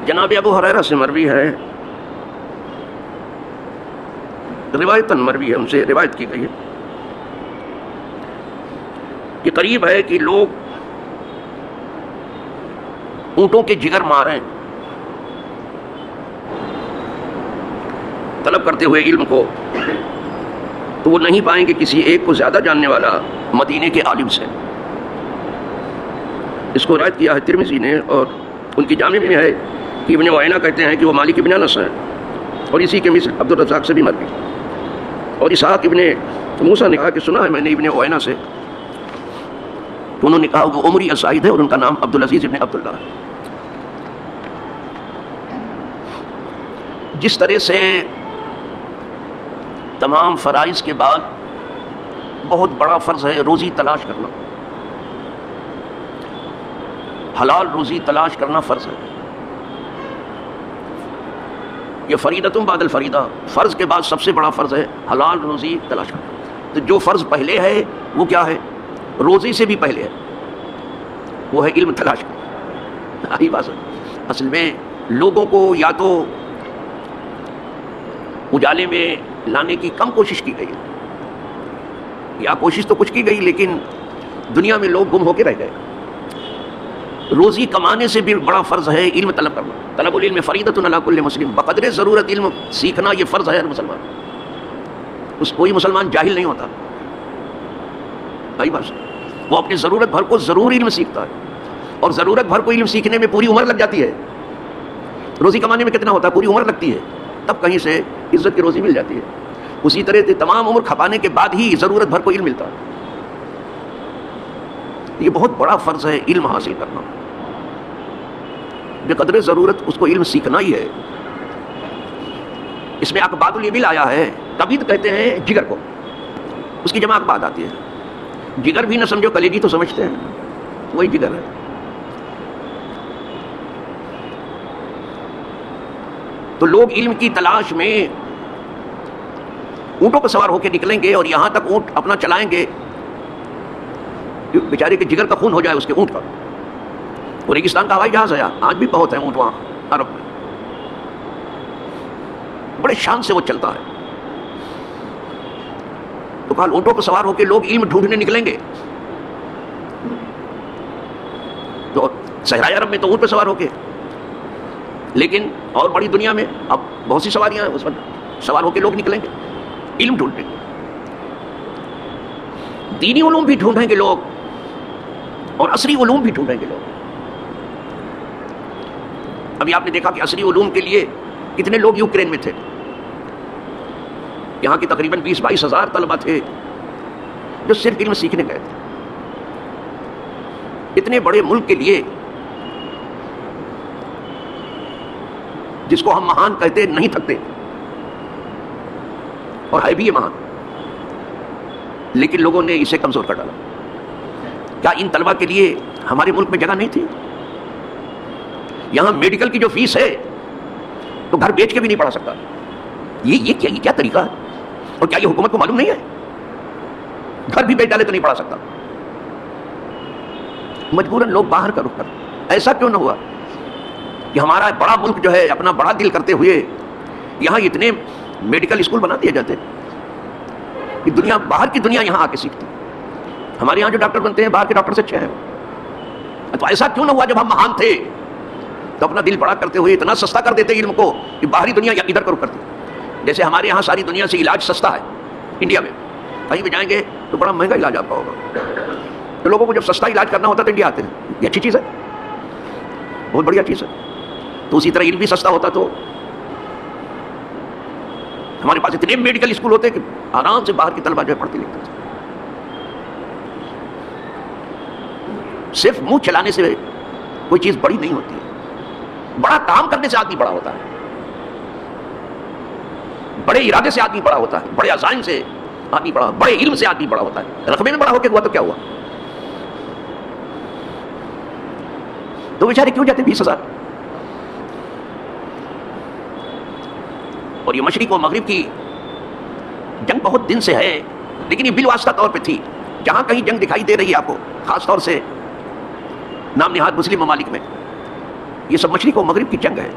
جناب ابو ہریرہ سے مروی ہے، روایتاً مروی ہے، ان سے روایت کی گئی ہے کہ قریب ہے کہ لوگ اونٹوں کے جگر ماریں طلب کرتے ہوئے علم کو، تو وہ نہیں پائیں گے کسی ایک کو زیادہ جاننے والا مدینے کے عالم سے۔ اس کو روایت کیا ہے ترمذی نے، اور ان کی جامع میں ہے کہ ابن عیینہ کہتے ہیں کہ وہ مالک ابن انس ہیں، اور اسی کے مثل عبدالرزاق سے بھی مروی، اور اسحاق ابن موسیٰ نے کہا کہ سنا ہے میں نے ابن عیینہ سے، تو انہوں نے کہا وہ عمری اسائد ہے اور ان کا نام عبدالعزیز ابن عبداللہ ہے۔ جس طرح سے تمام فرائض کے بعد بہت بڑا فرض ہے روزی تلاش کرنا، حلال روزی تلاش کرنا فرض ہے، یہ فریضۃ بعد الفریضہ، فرض کے بعد سب سے بڑا فرض ہے حلال روزی تلاش کرنا۔ تو جو فرض پہلے ہے وہ کیا ہے؟ روزی سے بھی پہلے ہے، وہ ہے علم تلاش کرنا۔ آئی بات، اصل میں لوگوں کو یا تو اجالے میں لانے کی کم کوشش کی گئی، یا کوشش تو کچھ کی گئی لیکن دنیا میں لوگ گم ہو کے رہ گئے۔ روزی کمانے سے بھی بڑا فرض ہے علم طلب کرنا۔ طلب العلم فریضۃ علی کل مسلم، بقدر ضرورت علم سیکھنا یہ فرض ہے ہر مسلمان، اس کوئی مسلمان جاہل نہیں ہوتا۔ بھائی بات، وہ اپنی ضرورت بھر کو ضرور علم سیکھتا ہے، اور ضرورت بھر کو علم سیکھنے میں پوری عمر لگ جاتی ہے۔ روزی کمانے میں کتنا ہوتا ہے؟ پوری عمر لگتی ہے، تب کہیں سے عزت کی روزی مل جاتی ہے۔ اسی طرح سے تمام عمر کھپانے کے بعد ہی ضرورت بھر کو علم ملتا ہے۔ یہ بہت بڑا فرض ہے علم حاصل کرنا، بے قدر ضرورت اس کو علم سیکھنا ہی ہے۔ اس میں اقباد الابل آیا ہے، کبید کہتے ہیں جگر کو، اس کی جمع اقباد آتی ہے۔ جگر بھی نہ سمجھو کلیجی تو سمجھتے ہیں، وہی جگر ہے۔ تو لوگ علم کی تلاش میں اونٹوں پر سوار ہو کے نکلیں گے، اور یہاں تک اونٹ اپنا چلائیں گے بیچارے کے جگر کا خون ہو جائے اس کے اونٹ کا۔ اور ریگستان کا ہوائی جہاز ہے، آج بھی بہت ہیں اونٹ وہاں عرب میں، بڑے شان سے وہ چلتا ہے۔ تو کل اونٹوں پر سوار ہو کے لوگ علم ڈھونڈنے نکلیں گے، تو صحرائے عرب میں تو اونٹ پہ سوار ہو کے، لیکن اور بڑی دنیا میں اب بہت سی سواریاں ہیں، اس پر سوار ہو کے لوگ نکلیں گے علم ڈھونڈیں گے۔ دینی علوم بھی ڈھونڈیں گے لوگ، اور عصری علوم بھی ڈھونڈیں گے لوگ۔ ابھی آپ نے دیکھا کہ عصری علوم کے لیے کتنے لوگ یوکرین میں تھے، یہاں کی تقریباً 20-22 ہزار طلبہ تھے جو صرف علم سیکھنے گئے تھے۔ اتنے بڑے ملک کے لیے جس کو ہم مہان کہتے نہیں تھکتے، اور ہے بھی یہ مہان، لیکن لوگوں نے اسے کمزور کر ڈالا۔ کیا ان طلبہ کے لیے ہمارے ملک میں جگہ نہیں تھی؟ یہاں میڈیکل کی جو فیس ہے تو گھر بیچ کے بھی نہیں پڑھا سکتا۔ یہ کیا طریقہ ہے؟ اور کیا یہ حکومت کو معلوم نہیں ہے؟ گھر بھی بیچ ڈالے تو نہیں پڑھا سکتا، مجبوراً لوگ باہر کا رخ کرتے۔ ایسا کیوں نہ ہوا کہ ہمارا بڑا ملک جو ہے اپنا بڑا دل کرتے ہوئے یہاں اتنے میڈیکل اسکول بنا دیے جاتے کہ دنیا، باہر کی دنیا یہاں آ کے سیکھتی۔ ہمارے یہاں جو ڈاکٹر بنتے ہیں باہر کے ڈاکٹر سے اچھے ہیں۔ تو ایسا کیوں نہ ہوا جب ہم مہان تھے تو اپنا دل بڑا کرتے ہوئے اتنا سستا کر دیتے علم کو کہ باہری دنیا ادھر کا رخ کرتی۔ جیسے ہمارے یہاں ساری دنیا سے علاج سستا ہے، انڈیا میں کہیں بھی جائیں گے تو بڑا مہنگا علاج آپ کا ہوگا۔ تو لوگوں کو جب سستا علاج کرنا ہوتا ہے تو انڈیا آتے ہیں۔ یہ اچھی چیز ہے، بہت بڑھیا چیز ہے۔ تو اسی طرح علم بھی سستا ہوتا تو ہمارے پاس اتنے میڈیکل اسکول ہوتے کہ آرام سے باہر کی طلبہ جو ہے پڑھتے لکھتے تھے۔ صرف منہ چلانے سے کوئی چیز بڑی نہیں ہوتی ہے، بڑا کام کرنے سے آدمی بڑا ہوتا ہے، بڑے ارادے سے آدمی بڑا ہوتا ہے، بڑے عزائم سے آدمی بڑا، بڑے علم سے آدمی بڑا ہوتا ہے۔ رقبے میں بڑا ہو کے ہوا تو کیا ہوا؟ تو بیچارے کیوں جاتے 20,000؟ اور یہ مشرق و مغرب کی جنگ بہت دن سے ہے، لیکن یہ بالواسطہ طور پہ تھی۔ جہاں کہیں جنگ دکھائی دے رہی ہے آپ کو، خاص طور سے نام نہاد مسلم ممالک میں، یہ سب مشرق و مغرب کی جنگ ہے.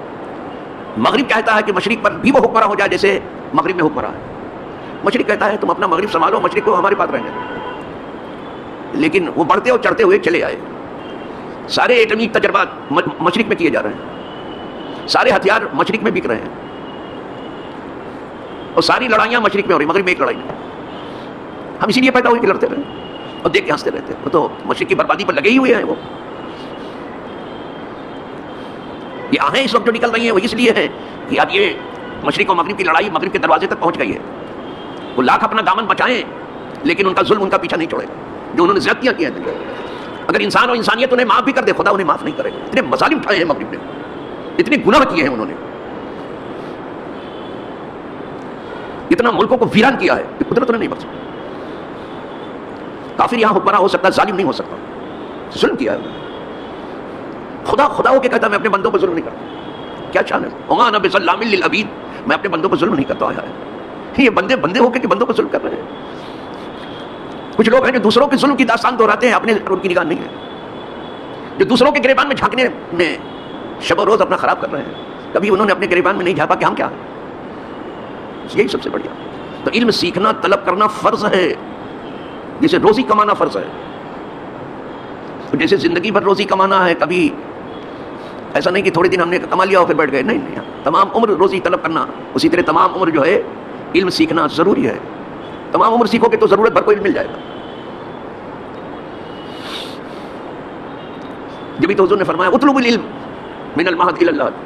مغرب کہتا ہے کہ مشرق پر بھی وہ حکمراں ہو جائے جیسے مغرب میں حکمراں ہے. مشرق کہتا ہے تم اپنا مغرب سنبھالو, مشرق کو ہمارے پاس رہنے دو. لیکن وہ بڑھتے اور چڑھتے ہوئے چلے آئے. سارے ایٹمی تجربات مشرق میں کیے جا رہے ہیں, سارے ہتھیار مشرق میں بک رہے ہیں, اور ساری لڑائیاں مشرق میں ہو رہی, مغرب میں ایک لڑائی نہیں. ہم اسی لیے پیدا ہوئے کہ لڑتے رہے اور دیکھ کے ہنستے رہتے. وہ تو مشرق کی بربادی پر لگے ہی ہوئے ہیں. وہ یہ آہیں اس وقت جو نکل رہی ہیں وہ اس لیے ہے کہ اب یہ مشرق و مغرب کی لڑائی مغرب کے دروازے تک پہنچ گئی ہے. وہ لاکھ اپنا دامن بچائیں لیکن ان کا ظلم ان کا پیچھا نہیں چھوڑے گا, جو انہوں نے زیادتیاں کی ہیں. اگر انسان اور انسانیت انہیں معاف بھی کر دے, خدا انہیں معاف نہیں کرے گا. اتنے مظالم اٹھائے ہیں مغرب نے, اتنے گناہ کیے ہیں انہوں نے, اتنا ملکوں کو ویران کیا ہے کہ قدرت نے نہیں بخشا. کافر یہاں حکمراں ہو سکتا, ظالم نہیں ہو سکتا. ظلم کیا ہے خدا ہو کے کہتا ہے میں اپنے بندوں پر ظلم نہیں کرتا. کیا شان ہے, وما انا بظلام للعبید, میں اپنے بندوں پر ظلم نہیں کرتا. آیا ہے یہ بندے ہو کے کہ بندوں پر ظلم کر رہے ہیں. کچھ لوگ ہیں جو دوسروں کے ظلم کی داستان دہراتے ہیں, اپنے ان کی نگاہ نہیں ہے. جو دوسروں کے گریبان میں جھانکنے میں شب و روز اپنا خراب کر رہے ہیں, کبھی انہوں نے اپنے گریبان میں نہیں جھانکا کہ ہم کیا ہیں. یہی سب سے بڑھیا. تو علم سیکھنا, طلب کرنا فرض ہے, جیسے روزی کمانا فرض ہے. جیسے زندگی بھر روزی کمانا ہے, کبھی ایسا نہیں کہ تھوڑے دن ہم نے کما لیا اور پھر بیٹھ گئے. نہیں, تمام عمر روزی طلب کرنا. اسی طرح تمام عمر جو ہے علم سیکھنا ضروری ہے. تمام عمر سیکھو گے تو ضرورت بھر کو علم مل جائے گا. جبھی تو حضور نے فرمایا اطلب العلم من المہد الی اللحد.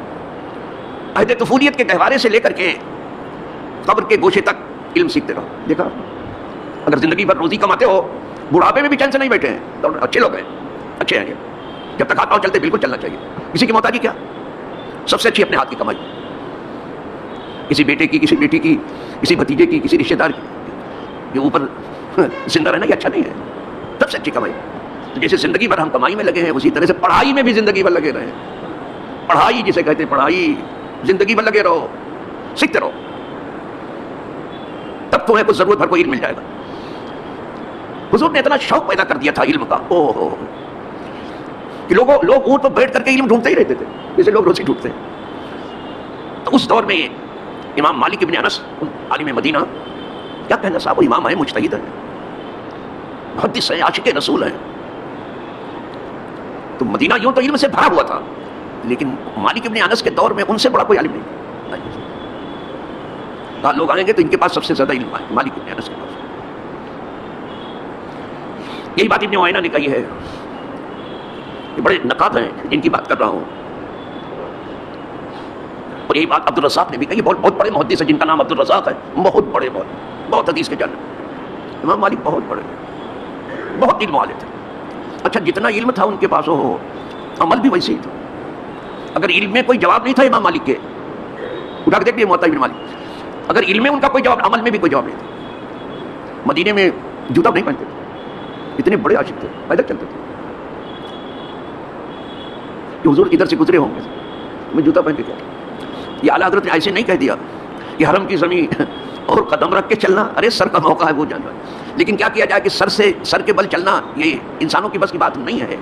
عہد طفولیت کے گہوارے سے لے کر کے قبر کے گوشے تک علم سیکھتے رہو. دیکھا, اگر زندگی بھر روزی کماتے ہو, بڑھاپے میں بھی چین سے نہیں بیٹھے ہیں, تو اچھے لوگ ہیں, اچھے ہیں. جب تک ہاتھ پاؤں چلتے بالکل چلنا چاہیے. کسی کی محتاجی کیا, سب سے اچھی اپنے ہاتھ کی کمائی. کسی بیٹے کی, کسی بیٹی کی, کسی بھتیجے کی, کسی رشتے دار کی, یہ اوپر زندہ رہنا یہ اچھا نہیں ہے. سب سے اچھی کمائی. جیسے زندگی بھر ہم کمائی میں لگے ہیں, اسی طرح سے پڑھائی میں بھی زندگی بھر لگے رہے. پڑھائی جسے کہتے ہیں پڑھائی, زندگی بھر لگے رہو, سیکھتے رہو, تب تمہیں کچھ ضرورت بھر کو علم مل جائے گا. حضور نے اتنا شوق پیدا کر دیا تھا علم کا, اوہ کہ لوگ اونٹ پر بیٹھ کر کے علم ڈھونڈتے ہی رہتے تھے جیسے لوگ روزی ڈھونڈتے ہیں. تو اس دور میں امام مالک ابن انس عالم مدینہ, کیا کہنا صاحب, امام ہیں, مجتہد ہیں, محدث ہیں, عاشق رسول ہیں. تو مدینہ یوں تو علم سے بھرا ہوا تھا, لیکن مالک ابن انس کے دور میں ان سے بڑا کوئی عالم نہیں. کہا لوگ آئیں گے تو ان کے پاس سب سے زیادہ علم ہے مالک ابن انس کے پاس. یہی بات ابن عیینہ نے کہی ہے. یہ بڑے نقاد ہیں جن کی بات کر رہا ہوں, اور یہی بات عبد الرزاق نے بھی کہی. بہت بڑے محدث ہیں جن کا نام عبد الرزاق ہے, بہت بڑے, بہت حدیث کے جانب. امام مالک بہت بڑے, بہت علم والے تھے. اچھا, جتنا علم تھا ان کے پاس وہ عمل بھی ویسے ہی تھا. اگر علم میں کوئی جواب نہیں تھا امام مالک کے, اٹھا کے دیکھ لیے موطا ابن مالک, اگر علم میں ان کا کوئی جواب, عمل میں بھی کوئی جواب نہیں تھا. مدینے میں جوتا نہیں پہنتے تھے, اتنے بڑے عاشق تھے, پیدل چلتے تھے. کہ حضور ادھر سے گزرے ہوں گے, میں جوتا پہن کے کیا. یہ اعلیٰ حضرت نے ایسے نہیں کہہ دیا کہ حرم کی زمین اور قدم رکھ کے چلنا, ارے سر کا موقع ہے وہ جانا. لیکن کیا کیا جائے کہ سر کے بل چلنا یہ انسانوں کی بس کی بات نہیں ہے.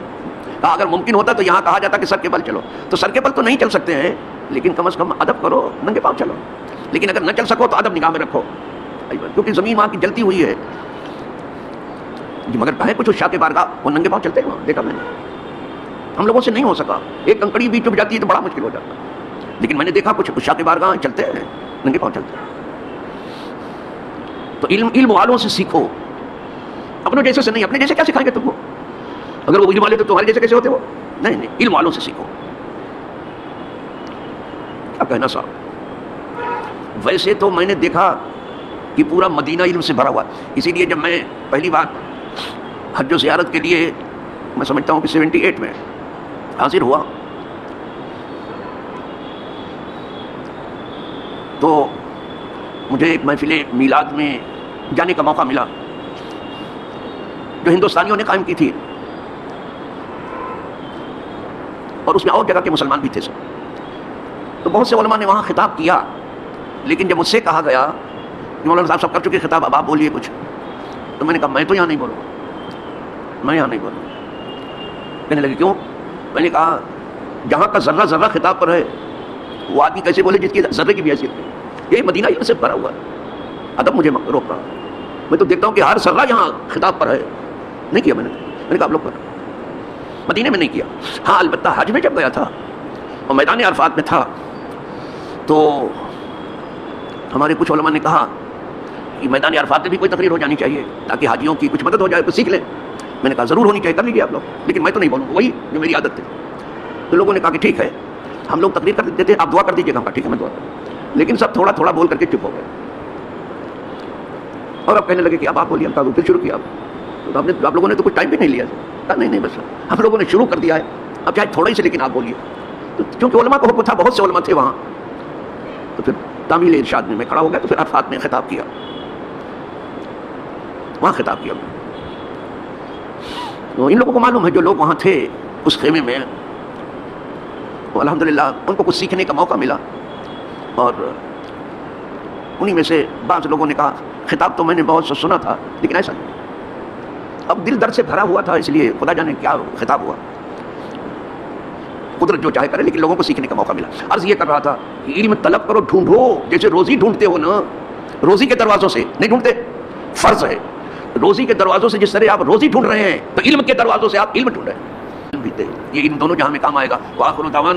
کہا اگر ممکن ہوتا تو یہاں کہا جاتا کہ سر کے بل چلو. تو سر کے بل تو نہیں چل سکتے ہیں, لیکن کم از کم ادب کرو, ننگے پاؤں چلو. لیکن اگر نہ چل سکو تو ادب نگاہ میں رکھو, کیونکہ زمین وہاں کی جلتی ہوئی ہے. مگر کہیں کچھ شاہ کے بارگاہ وہ ننگے پاؤں چلتے ہیں, وہاں دیکھا میں نے. ہم لوگوں سے نہیں ہو سکا, ایک کنکڑی بھی چپ جاتی ہے تو بڑا مشکل ہو جاتا. لیکن میں نے دیکھا کچھ شاہ کے بارگاہ چلتے ہیں, ننگے پاؤں چلتے ہیں. تو علم والوں سے سیکھو, اپنے جیسے سے نہیں. اپنے جیسے کیا سکھائیں گے تم کو, اگر وہ علم والے تو تمہارے جیسے کیسے ہوتے وہ. نہیں, علم والوں سے سیکھو. کیا کہنا صاحب. ویسے تو میں نے دیکھا کہ پورا مدینہ علم سے بھرا ہوا. اسی لیے جب میں پہلی بار حج و زیارت کے لیے, میں سمجھتا ہوں کہ 78 میں حاضر ہوا, تو مجھے ایک محفل میلاد میں جانے کا موقع ملا جو ہندوستانیوں نے قائم کی تھی, اور اس میں اور جگہ کے مسلمان بھی تھے سب. تو بہت سے علماء نے وہاں خطاب کیا, لیکن جب مجھ سے کہا گیا کہ مولانا صاحب سب کر چکے خطاب, اب آپ بولیے کچھ, تو میں نے کہا میں تو یہاں نہیں بولوں گا, میں یہاں نہیں بولوں. کہنے لگے کیوں؟ میں نے کہا جہاں کا ذرہ ذرہ خطاب پر ہے، وہ آدمی کیسے بولے جس کی ذرے کی بھی حیثیت نہیں؟ یہ مدینہ علم سے بھرا ہوا ہے. ادب مجھے روک رہا. میں تو دیکھتا ہوں کہ ہر ذرہ یہاں خطاب پر ہے. نہیں کیا میں نے کہا آپ لوگ کرو. مدینے میں نہیں کیا. ہاں البتہ حج میں جب گیا تھا اور میدان عرفات میں تھا تو ہمارے کچھ علماء نے کہا کہ میدان عرفات میں بھی کوئی تقریر ہو جانی چاہیے تاکہ حاجیوں کی کچھ مدد ہو جائے، کچھ سیکھ لیں. میں نے کہا ضرور ہونی چاہیے، کر لیجیے آپ لوگ، لیکن میں تو نہیں بولوں گا، وہی جو میری عادت تھی. تو لوگوں نے کہا کہ ٹھیک ہے ہم لوگ تقریر کر دیتے تھے، آپ دعا کر دیجیے گا. ٹھیک ہے میں دعا کر. لیکن سب تھوڑا تھوڑا بول کر کے چپ ہو گئے اور اب کہنے لگے کہ اب آپ بولیے. ہم پھر شروع کیا. تو آپ لوگوں نے تو کچھ ٹائم بھی نہیں لیا. کہا نہیں بس ہم لوگوں نے شروع کر دیا ہے، اب چاہے تھوڑا ہی سے لیکن آپ بولیے. تو چونکہ علماء کو حکم تھا، بہت سے علماء تھے وہاں، تو پھر تعمیل ارشاد میں کھڑا ہو گیا. تو پھر عرفات میں خطاب کیا، وہاں خطاب کیا. تو ان لوگوں کو معلوم ہے جو لوگ وہاں تھے اس خیمے میں، تو الحمدللہ ان کو کچھ سیکھنے کا موقع ملا. اور انہی میں سے بعض لوگوں نے کہا خطاب تو میں نے بہت سے سنا تھا لیکن ایسا نہیں. اب دل درد سے بھرا ہوا تھا، اس لیے خدا جانے کیا خطاب ہوا. قدرت جو چاہے کرے، لیکن لوگوں کو سیکھنے کا موقع ملا. عرض یہ کر رہا تھا کہ علم طلب کرو، ڈھونڈو، جیسے روزی ڈھونڈتے ہو نا، روزی کے دروازوں سے نہیں ڈھونڈتے. فرض ہے روزی کے دروازوں سے جس طرح آپ روزی ڈھونڈ رہے ہیں تو علم کے دروازوں سے آپ علم ڈھونڈ رہے ہیں. یہ ان دونوں جہاں میں کام آئے گا. وآخر دعوانا